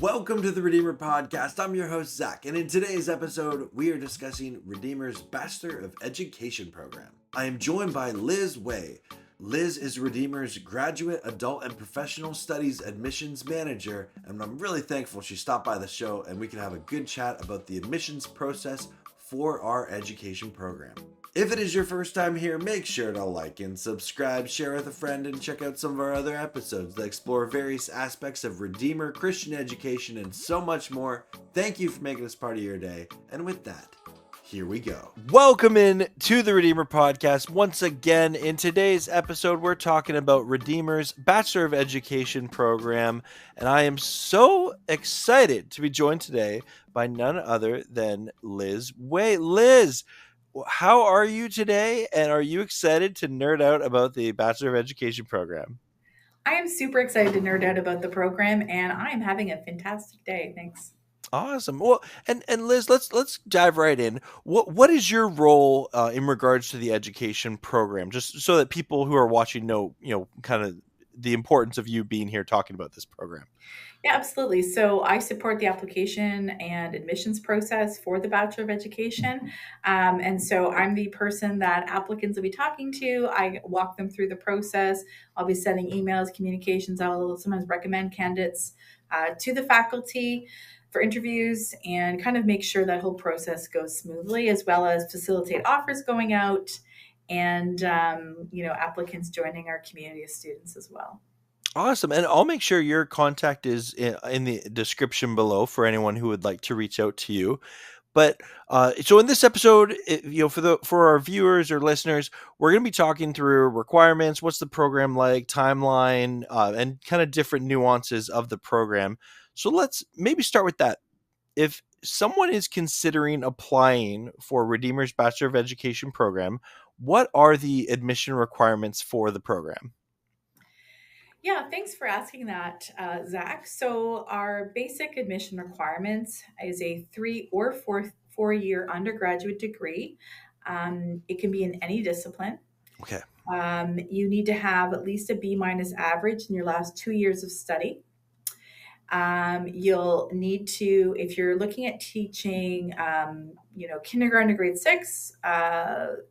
Welcome to the Redeemer Podcast. I'm your host, Zach, and in today's episode, we are discussing Redeemer's Bachelor of Education program. I am joined by Liz Way. Liz is Redeemer's Graduate Adult and Professional Studies Admissions Manager, and I'm really thankful she stopped by the show and we can have a good chat about the admissions process for our education program. If it is your first time here, make sure to like and subscribe, share with a friend, and check out some of our other episodes that explore various aspects of Redeemer, Christian education, and so much more. Thank you for making us part of your day. And with that, here we go. Welcome in to the Redeemer Podcast. Once again, in today's episode, we're talking about Redeemer's Bachelor of Education program. And I am so excited to be joined today by none other than Liz Way. Liz, how are you today? And are you excited to nerd out about the Bachelor of Education program? I am super excited to nerd out about the program, and I am having a fantastic day. Thanks. Awesome. Well, and Liz, let's dive right in. What is your role in regards to the education program? Just so that people who are watching know, kind of the importance of you being here talking about this program. Yeah, absolutely. So I support the application and admissions process for the Bachelor of Education. And so I'm the person that applicants will be talking to. I walk them through the process. I'll be sending emails, communications. I'll sometimes recommend candidates to the faculty for interviews and kind of make sure that whole process goes smoothly, as well as facilitate offers going out and, applicants joining our community of students as well. Awesome. And I'll make sure your contact is in the description below for anyone who would like to reach out to you. But so in this episode, for our viewers or listeners, we're going to be talking through requirements, what's the program like, timeline, and kind of different nuances of the program. So let's maybe start with that. If someone is considering applying for Redeemer's Bachelor of Education program, what are the admission requirements for the program? Yeah, thanks for asking that, Zach. So our basic admission requirements is a 3 or 4 year undergraduate degree. It can be in any discipline. Okay. You need to have at least a B minus average in your last 2 years of study. You'll need to, if you're looking at teaching, kindergarten to grade 6,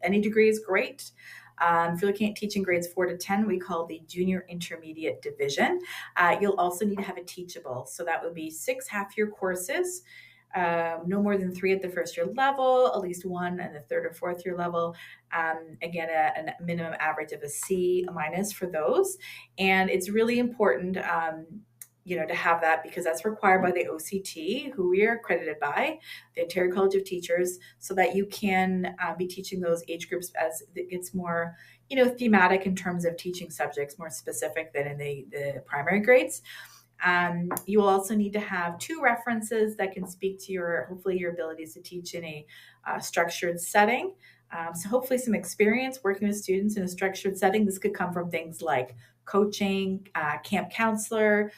any degree is great. If you're looking at teaching grades 4 to 10, we call the junior intermediate division. You'll also need to have a teachable. So that would be 6 half-year courses, no more than 3 at the first year level, at least 1 at the third or fourth year level. Again, a minimum average of a C minus for those. And it's really important, to have that because that's required by the OCT, who we are accredited by, the Ontario College of Teachers, so that you can be teaching those age groups as it gets more, thematic in terms of teaching subjects more specific than in the primary grades. You will also need to have 2 references that can speak to hopefully your abilities to teach in a structured setting. So hopefully some experience working with students in a structured setting. This could come from things like coaching, camp counselor,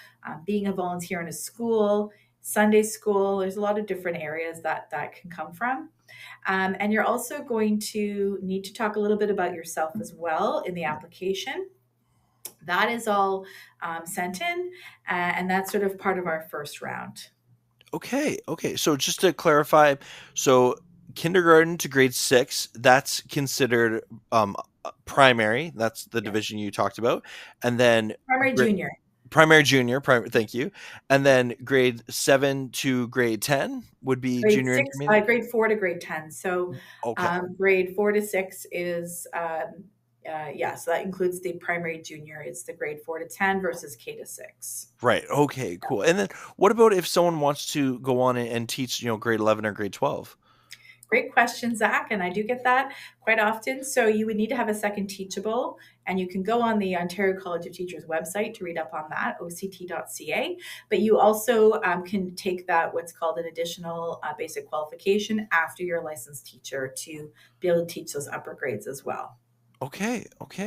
being a volunteer in a school, Sunday school. There's a lot of different areas that can come from. And you're also going to need to talk a little bit about yourself as well in the application. That is all sent in, and that's sort of part of our first round. Okay. So just to clarify, so kindergarten to grade 6, that's considered primary. That's the division you talked about. And then Primary junior. primary junior, thank you. And then grade 7 to grade 10 would be Grade junior 6, intermediate. grade 4 to grade 10. So Okay. grade 4 to 6 is, so that includes the primary junior. It's the grade 4 to 10 versus K to 6. Right. Okay, cool. And then what about if someone wants to go on and teach, grade 11 or grade 12? Great question, Zach, and I do get that quite often. So you would need to have a second teachable, and you can go on the Ontario College of Teachers website to read up on that, oct.ca. But you also can take that, what's called an additional basic qualification after you're a licensed teacher to be able to teach those upper grades as well. Okay,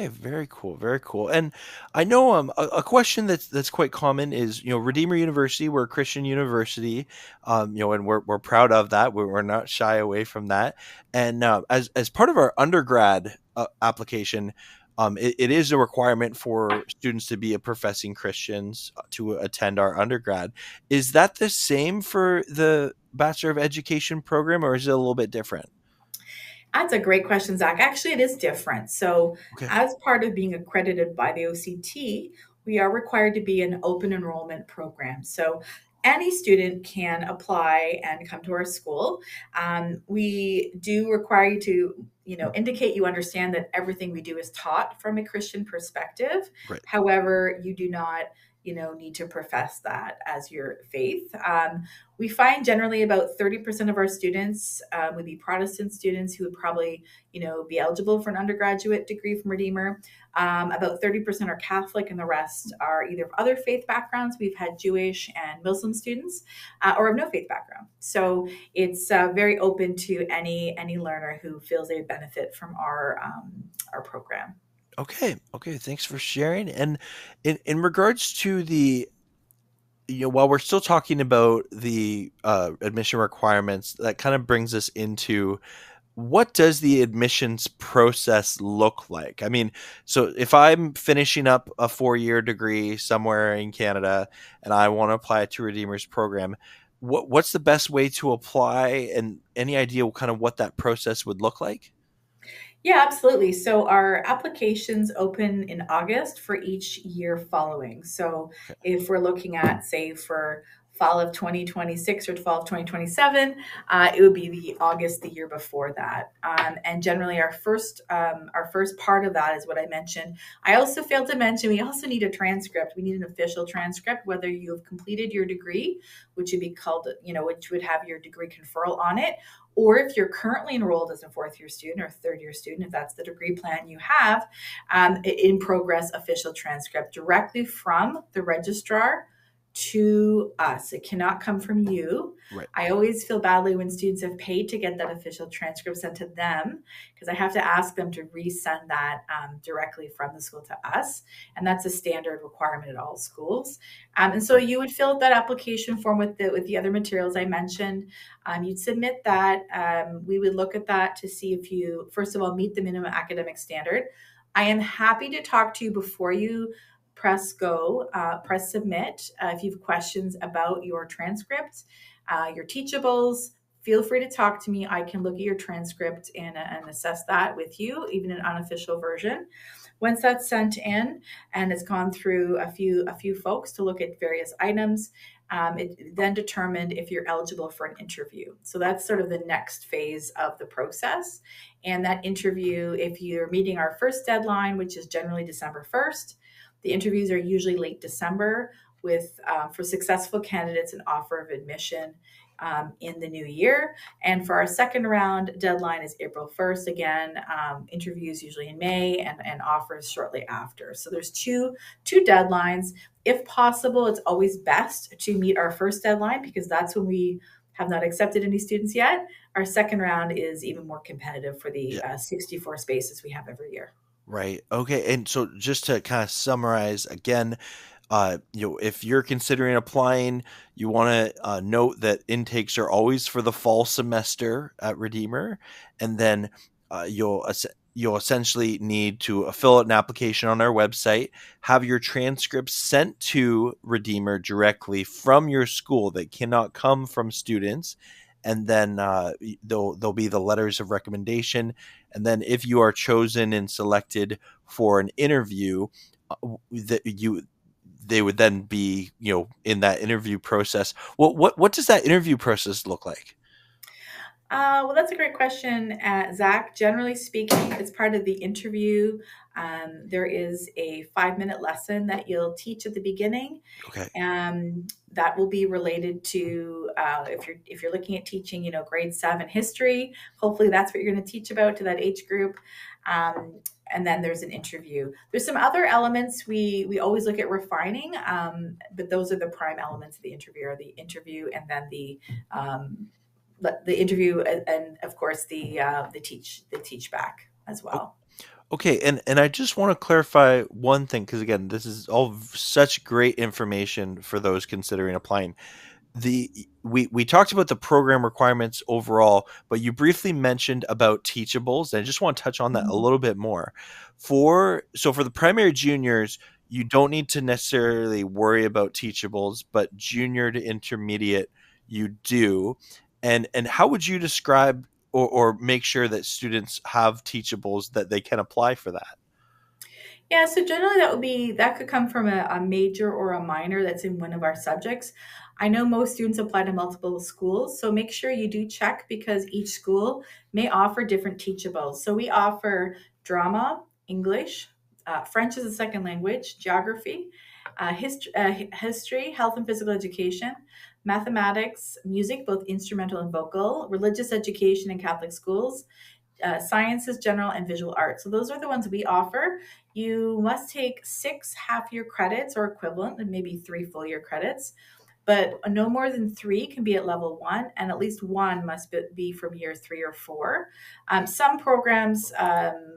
very cool. And I know a question that's quite common is, Redeemer University, we're a Christian university, and we're proud of that. We're not shy away from that. And as part of our undergrad application, it is a requirement for students to be a professing Christians to attend our undergrad. Is that the same for the Bachelor of Education program, or is it a little bit different? That's a great question, Zach. Actually, it is different. So, Okay, as part of being accredited by the OCT, we are required to be an open enrollment program. So, any student can apply and come to our school. We do require you to, indicate you understand that everything we do is taught from a Christian perspective. right. However, you do not, need to profess that as your faith. We find generally about 30% of our students would be Protestant students who would probably, be eligible for an undergraduate degree from Redeemer. About 30% are Catholic, and the rest are either of other faith backgrounds. We've had Jewish and Muslim students, or of no faith background. So it's very open to any learner who feels they would benefit from our program. Okay, okay. Thanks for sharing. And in regards to while we're still talking about the admission requirements, that kind of brings us into what does the admissions process look like? I mean, so if I'm finishing up a 4-year degree somewhere in Canada and I want to apply to Redeemer's program, what's the best way to apply, and any idea kind of what that process would look like? Yeah, absolutely. So our applications open in August for each year following. So Okay. if we're looking at, say, for fall of 2026 or fall of 2027, it would be the August the year before that. And generally, our first part of that is what I mentioned. I also failed to mention we also need a transcript. We need an official transcript, whether you have completed your degree, which would be called, which would have your degree conferral on it, or if you're currently enrolled as a fourth year student or third year student, if that's the degree plan you have, in progress official transcript directly from the registrar to us. It cannot come from you. Right. I always feel badly when students have paid to get that official transcript sent to them, because I have to ask them to resend that directly from the school to us. And that's a standard requirement at all schools. And so Right. you would fill out that application form with the other materials I mentioned. You'd submit that. We would look at that to see if you, first of all, meet the minimum academic standard. I am happy to talk to you before you press go, press submit. If you have questions about your transcript, your teachables, feel free to talk to me. I can look at your transcript and assess that with you, even an unofficial version. Once that's sent in and it's gone through a few folks to look at various items, it then determined if you're eligible for an interview. So that's sort of the next phase of the process. And that interview, if you're meeting our first deadline, which is generally December 1st, the interviews are usually late December with, for successful candidates, an offer of admission in the new year. And for our second round, deadline is April 1st. Again, interviews usually in May and offers shortly after. So there's two deadlines. If possible, it's always best to meet our first deadline because that's when we have not accepted any students yet. Our second round is even more competitive for the Yeah. 64 spaces we have every year. Right. Okay. And so just to kind of summarize again, if you're considering applying, you want to note that intakes are always for the fall semester at Redeemer, and then you'll essentially need to fill out an application on our website, have your transcripts sent to Redeemer directly from your school that cannot come from students, and then there'll be the letters of recommendation, and then if you are chosen and selected for an interview, that you they would then be in that interview process. What does that interview process look like? Well, that's a great question, Zach. Generally speaking, it's part of the interview. There is a 5-minute lesson that you'll teach at the beginning. Okay. That will be related to if you're looking at teaching, grade 7 history. Hopefully, that's what you're going to teach about to that age group. Um, and then there's an interview. There's some other elements we always look at refining, but those are the prime elements of the interview: are the interview and then um, the interview and of course the teach back as O- well. Okay, and I just want to clarify one thing, because again, this is all such great information for those considering applying. We talked about the program requirements overall, but you briefly mentioned about teachables, and I just want to touch on that a Mhm. little bit more. For the primary juniors, you don't need to necessarily worry about teachables, but junior to intermediate you do. And how would you describe or make sure that students have teachables that they can apply for that? Yeah, so generally that could come from a major or a minor that's in one of our subjects. I know most students apply to multiple schools, so make sure you do check because each school may offer different teachables. So we offer drama, English, French as a second language, geography, history, health and physical education, mathematics, music, both instrumental and vocal, religious education in Catholic schools, sciences, general, and visual arts. So those are the ones we offer. You must take 6 half-year credits or equivalent, and maybe 3 full-year credits. But no more than 3 can be at level 1, and at least 1 must be from year 3 or 4. Some programs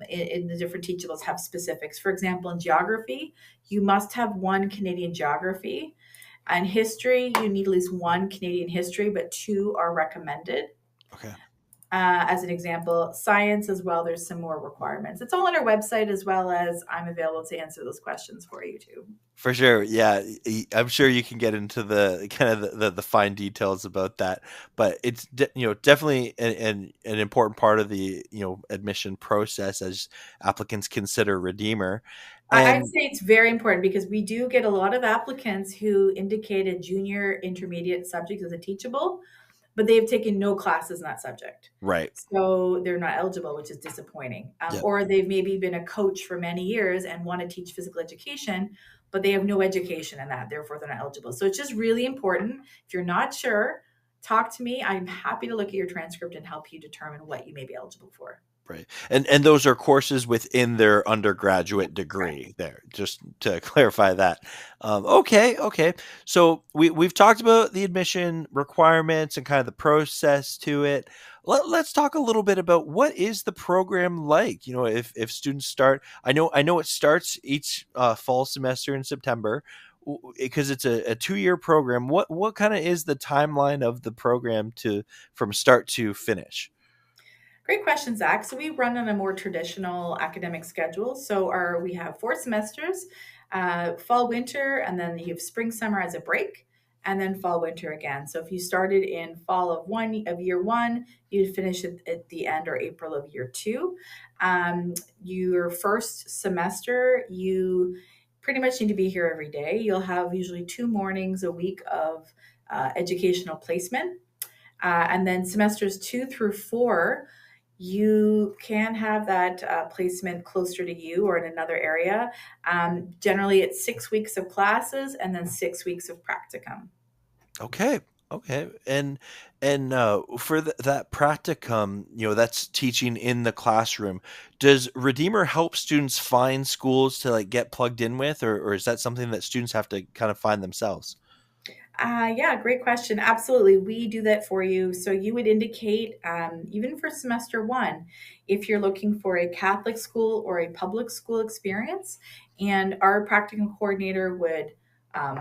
in the different teachables have specifics. For example, in geography, you must have 1 Canadian geography. In history, you need at least 1 Canadian history, but 2 are recommended. Okay. As an example, science as well, there's some more requirements. It's all on our website, as well as I'm available to answer those questions for you too. For sure, yeah. I'm sure you can get into the kind of the fine details about that, but it's definitely an important part of the admission process as applicants consider Redeemer, I'd and say it's very important because we do get a lot of applicants who indicate a junior intermediate subject as a teachable, but they've taken no classes in that subject. right, So they're not eligible, which is disappointing. yeah, Or they've maybe been a coach for many years and want to teach physical education, but they have no education in that. Therefore, they're not eligible. So it's just really important. If you're not sure, talk to me. I'm happy to look at your transcript and help you determine what you may be eligible for. right, and those are courses within their undergraduate degree. There, just to clarify that. Okay, okay. So we've talked about the admission requirements and kind of the process to it. Let's talk a little bit about what is the program like. If students start, I know it starts each fall semester in September because it's a 2-year program. What kind of is the timeline of the program to from start to finish? Great question, Zach. So we run on a more traditional academic schedule. So we have 4 semesters, fall, winter, and then you have spring, summer as a break, and then fall, winter again. So if you started in fall of year one, you'd finish at the end or April of year two. Your first semester, you pretty much need to be here every day. You'll have usually 2 mornings a week of educational placement. And then semesters 2 through 4, you can have that placement closer to you or in another area. Generally, it's 6 weeks of classes and then 6 weeks of practicum. Okay. Okay. And for that practicum, that's teaching in the classroom. Does Redeemer help students find schools to like get plugged in with, or is that something that students have to kind of find themselves? Yeah, great question. Absolutely. We do that for you. So you would indicate, even for semester 1, if you're looking for a Catholic school or a public school experience, and our practicum coordinator would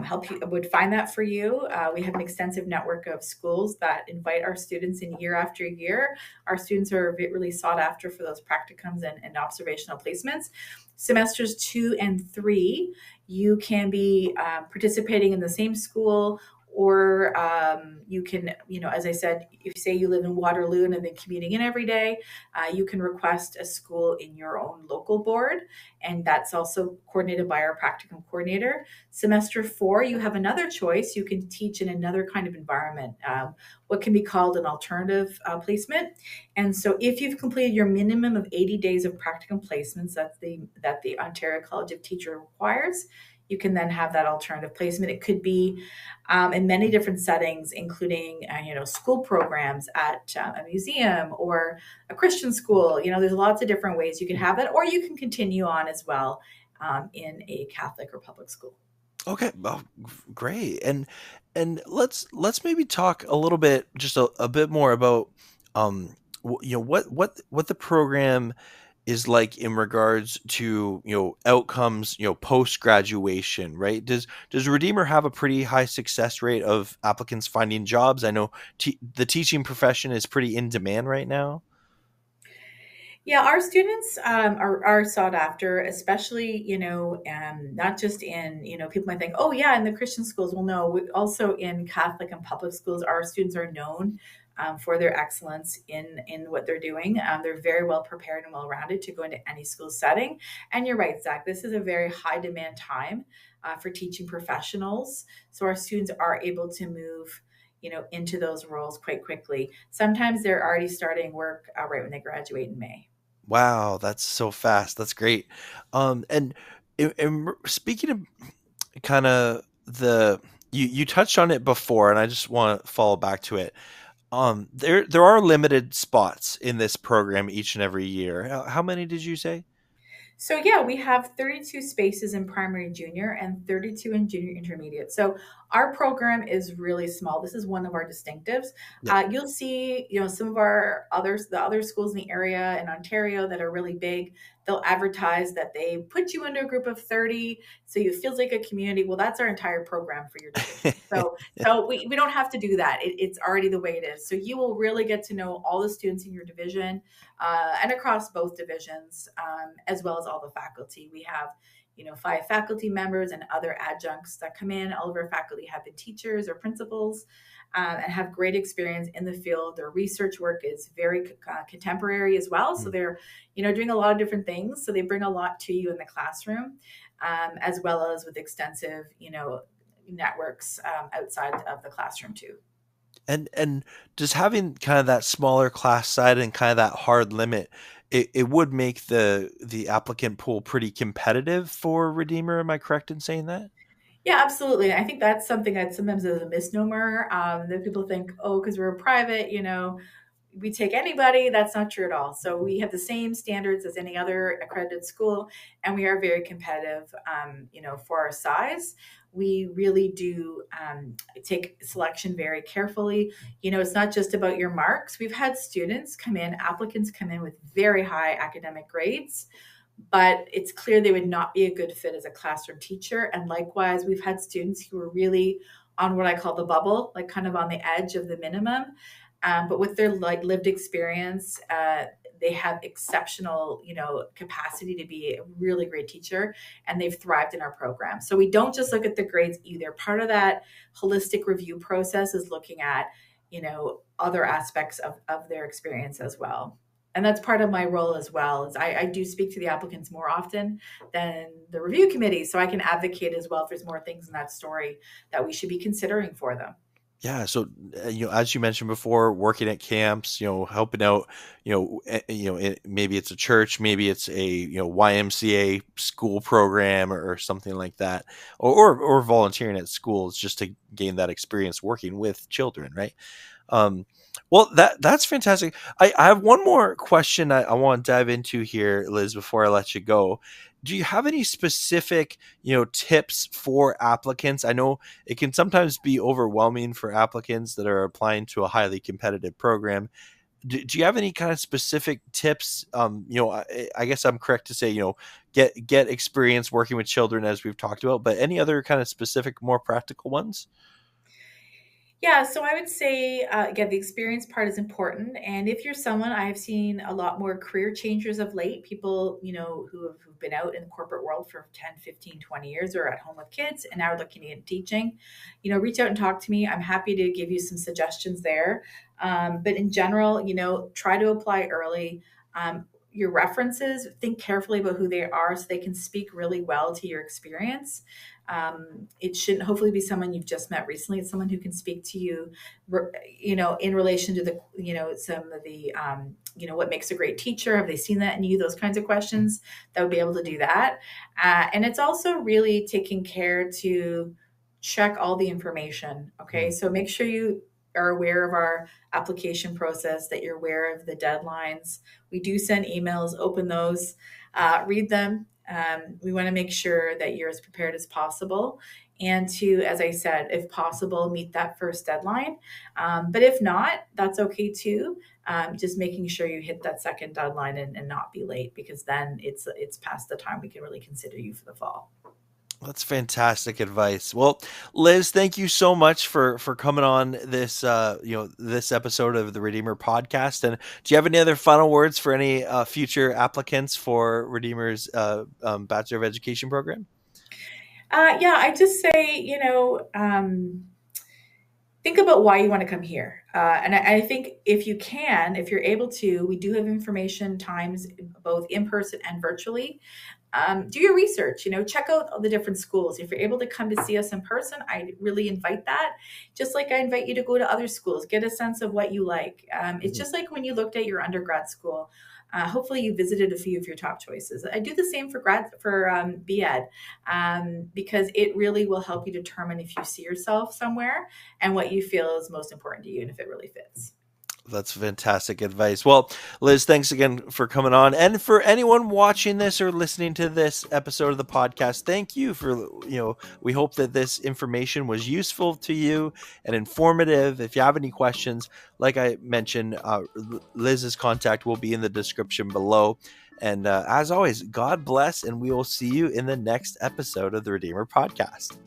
help you, would find that for you. We have an extensive network of schools that invite our students in year after year. Our students are really sought after for those practicums and observational placements. Semesters 2 and 3, you can be participating in the same school, or you can, as I said, if say you live in Waterloo and have been commuting in every day, you can request a school in your own local board, and that's also coordinated by our practicum coordinator. Semester 4, you have another choice. You can teach in another kind of environment, what can be called an alternative placement. And so if you've completed your minimum of 80 days of practicum placements that the Ontario College of Teachers requires, you can then have that alternative placement. It could be in many different settings, including school programs at a museum or a Christian school. There's lots of different ways you can have that, or you can continue on as well in a Catholic or public school. Okay, well, great. And let's maybe talk a little bit, just a bit more about um what the program is like in regards to outcomes post graduation, right? Does Redeemer have a pretty high success rate of applicants finding jobs? I know the teaching profession is pretty in demand right now. Yeah, our students are sought after, especially, not just in, people might think, oh, yeah, in the Christian schools. Well, no, also in Catholic and public schools, our students are known for their excellence in what they're doing. They're very well prepared and well rounded to go into any school setting. And you're right, Zach, this is a very high demand time for teaching professionals. So our students are able to move into those roles quite quickly. Sometimes they're already starting work right when they graduate in May. Wow, that's so fast. That's great. And speaking of kind of the you touched on it before, and I just want to follow back to it. There are limited spots in this program each and every year. How many did you say? So yeah, we have 32 spaces in primary junior and 32 in junior intermediate. So our program is really small. This is one of our distinctives. Yeah. You'll see, some of the other schools in the area in Ontario that are really big. They'll advertise that they put you into a group of 30, so it feels like a community. Well, that's our entire program for your division. So we don't have to do that. It's already the way it is. So you will really get to know all the students in your division and across both divisions, as well as all the faculty. We have, 5 faculty members and other adjuncts that come in. All of our faculty have been teachers or principals and have great experience in the field. Their research work is very contemporary as well. So Mm. they're, doing a lot of different things. So they bring a lot to you in the classroom, as well as with extensive, networks outside of the classroom too. And just having kind of that smaller class size and kind of that hard limit, it would make the applicant pool pretty competitive for Redeemer. Am I correct in saying that? Yeah, absolutely. I think that's something that sometimes is a misnomer. That people think, oh, because we're private, we take anybody. That's not true at all. So we have the same standards as any other accredited school, and we are very competitive. For our size, we really do take selection very carefully. It's not just about your marks. We've had applicants come in with very high academic grades, but it's clear they would not be a good fit as a classroom teacher. And likewise, we've had students who were really on what I call the bubble, like kind of on the edge of the minimum. But with their lived experience, they have exceptional, capacity to be a really great teacher, and they've thrived in our program. So we don't just look at the grades either. Part of that holistic review process is looking at, other aspects of their experience as well. And that's part of my role as well. Is I do speak to the applicants more often than the review committee, so I can advocate as well if there's more things in that story that we should be considering for them. Yeah, so as you mentioned before, working at camps, helping out, maybe it's a church, maybe it's a YMCA school program or something like that, or volunteering at schools just to gain that experience working with children, right? Um, well, that's fantastic. I have one more question I want to dive into here, Liz, before I let you go. Do you have any specific, tips for applicants? I know it can sometimes be overwhelming for applicants that are applying to a highly competitive program. Do you have any kind of specific tips? I guess I'm correct to say, get experience working with children as we've talked about, but any other kind of specific, more practical ones? Yeah, so I would say, again, the experience part is important. And if you're someone, I have seen a lot more career changers of late, people, who've been out in the corporate world for 10, 15, 20 years or at home with kids and now are looking at teaching, reach out and talk to me. I'm happy to give you some suggestions there. But in general, try to apply early. Your references, think carefully about who they are so they can speak really well to your experience. It shouldn't hopefully be someone you've just met recently. It's someone who can speak to you, in relation to the, some of the, what makes a great teacher. Have they seen that in you? Those kinds of questions that would be able to do that. And it's also really taking care to check all the information. Okay. Mm. So make sure you are aware of our application process, that you're aware of the deadlines. We do send emails, open those, read them, We want to make sure that you're as prepared as possible and to, as I said, if possible, meet that first deadline. But if not, that's okay too. Just making sure you hit that second deadline and not be late, because then it's past the time we can really consider you for the fall. That's fantastic advice. Well, Liz, thank you so much for coming on this this episode of the Redeemer podcast. And do you have any other final words for any future applicants for Redeemer's Bachelor of Education program? Yeah, I just say, think about why you want to come here. And I think if you can, if you're able to, we do have information times both in person and virtually. Do your research, check out all the different schools. If you're able to come to see us in person, I really invite that. Just like I invite you to go to other schools, get a sense of what you like. It's just like when you looked at your undergrad school. Hopefully you visited a few of your top choices. I do the same for BEd, because it really will help you determine if you see yourself somewhere and what you feel is most important to you and if it really fits. That's fantastic advice. Well, Liz, thanks again for coming on. And for anyone watching this or listening to this episode of the podcast, thank you for, we hope that this information was useful to you and informative. If you have any questions, like I mentioned, Liz's contact will be in the description below. And as always, God bless, and we will see you in the next episode of the Redeemer podcast.